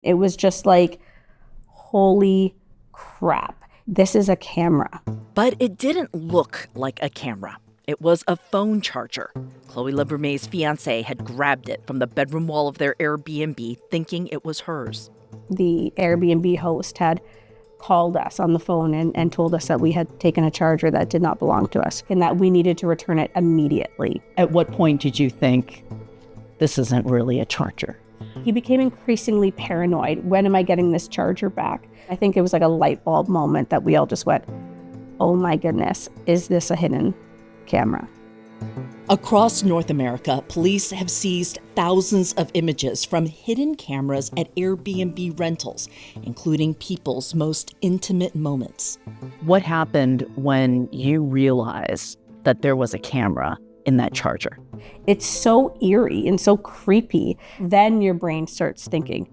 It was just like, holy crap, this is a camera. But it didn't look like a camera. It was a phone charger. Chloe Lebrunet's fiancé had grabbed it from the bedroom wall of their Airbnb, thinking it was hers. The Airbnb host had called us on the phone and told us that we had taken a charger that did not belong to us and that we needed to return it immediately. At what point did you think, this isn't really a charger? He became increasingly paranoid. When am I getting this charger back? I think it was like a light bulb moment that we all just went, oh my goodness, is this a hidden camera? Across North America, police have seized thousands of images from hidden cameras at Airbnb rentals, including people's most intimate moments. What happened when you realized that there was a camera in that charger? It's so eerie and so creepy. Then your brain starts thinking,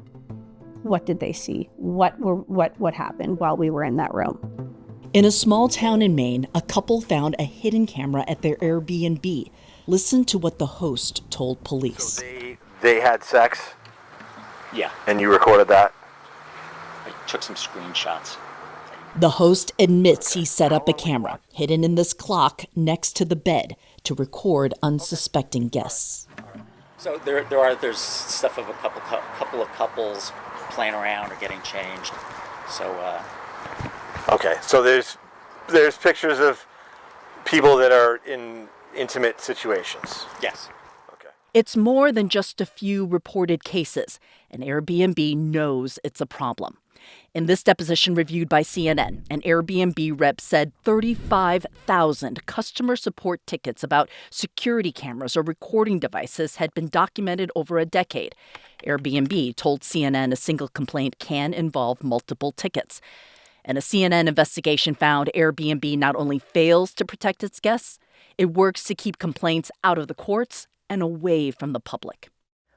what did they see? What happened while we were in that room? In a small town in Maine, a couple found a hidden camera at their Airbnb. Listen to what the host told police. So they had sex? Yeah. And you recorded that? I took some screenshots. The host admits he set up a camera hidden in this clock next to the bed to record unsuspecting guests. So there's stuff of a couple of couples playing around or getting changed. So Okay, so there's pictures of people that are in intimate situations. yes. Okay. It's more than just a few reported cases, and Airbnb knows it's a problem. In this deposition reviewed by CNN, an Airbnb rep said 35,000 customer support tickets about security cameras or recording devices had been documented over a decade. Airbnb told CNN a single complaint can involve multiple tickets. And a CNN investigation found Airbnb not only fails to protect its guests, it works to keep complaints out of the courts and away from the public.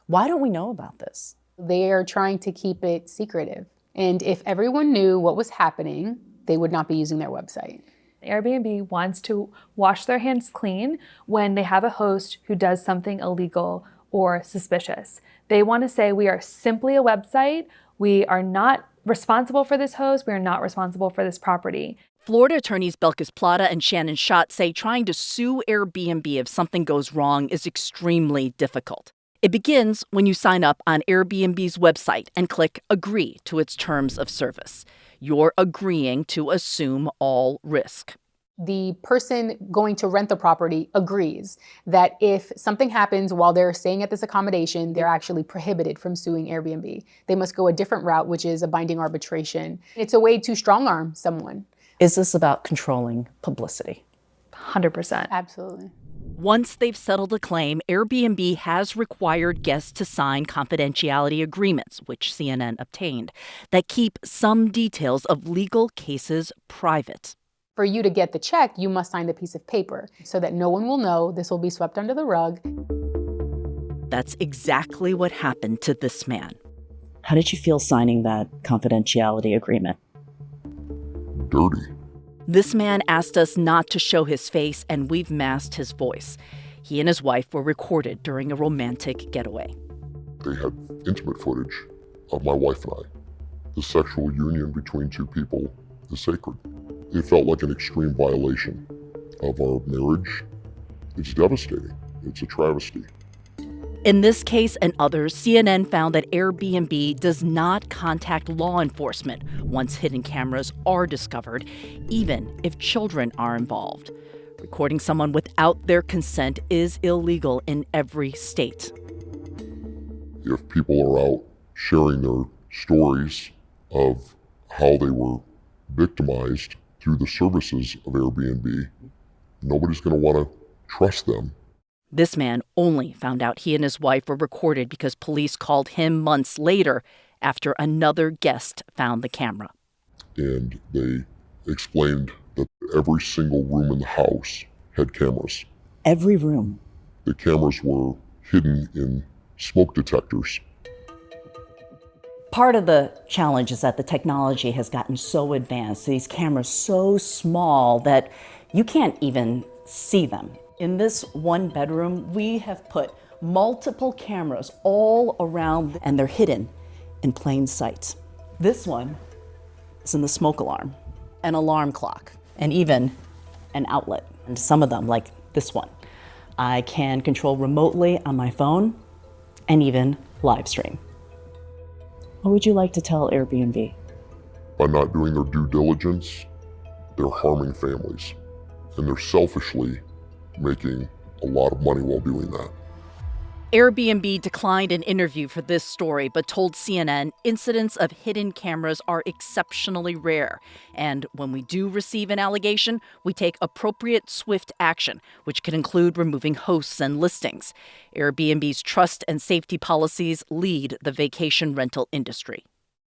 Why don't we know about this? They are trying to keep it secretive. And if everyone knew what was happening, they would not be using their website. Airbnb wants to wash their hands clean when they have a host who does something illegal or suspicious. They want to say, we are simply a website. We are not responsible for this host. We are not responsible for this property. Florida attorneys Belkis Plata and Shannon Schott say trying to sue Airbnb if something goes wrong is extremely difficult. It begins when you sign up on Airbnb's website and click Agree to its terms of service. You're agreeing to assume all risk. The person going to rent the property agrees that if something happens while they're staying at this accommodation, they're actually prohibited from suing Airbnb. They must go a different route, which is a binding arbitration. It's a way to strong-arm someone. Is this about controlling publicity? 100%. Absolutely. Once they've settled a claim, Airbnb has required guests to sign confidentiality agreements, which CNN obtained, that keep some details of legal cases private. For you to get the check, you must sign the piece of paper so that no one will know. This will be swept under the rug. That's exactly what happened to this man. How did you feel signing that confidentiality agreement? Dirty. This man asked us not to show his face, and we've masked his voice. He and his wife were recorded during a romantic getaway. They had intimate footage of my wife and I. The sexual union between two people is sacred. It felt like an extreme violation of our marriage. It's devastating. It's a travesty. In this case and others, CNN found that Airbnb does not contact law enforcement once hidden cameras are discovered, even if children are involved. Recording someone without their consent is illegal in every state. If people are out sharing their stories of how they were victimized through the services of Airbnb, nobody's going to want to trust them. This man only found out he and his wife were recorded because police called him months later after another guest found the camera. And they explained that every single room in the house had cameras. Every room. The cameras were hidden in smoke detectors. Part of the challenge is that the technology has gotten so advanced, these cameras so small that you can't even see them. In this one bedroom, we have put multiple cameras all around, and they're hidden in plain sight. This one is in the smoke alarm, an alarm clock, and even an outlet. And some of them, like this one, I can control remotely on my phone and even live stream. What would you like to tell Airbnb? By not doing their due diligence, they're harming families. And they're selfishly making a lot of money while doing that. Airbnb declined an interview for this story, but told CNN incidents of hidden cameras are exceptionally rare. And when we do receive an allegation, we take appropriate, swift action, which can include removing hosts and listings. Airbnb's trust and safety policies lead the vacation rental industry.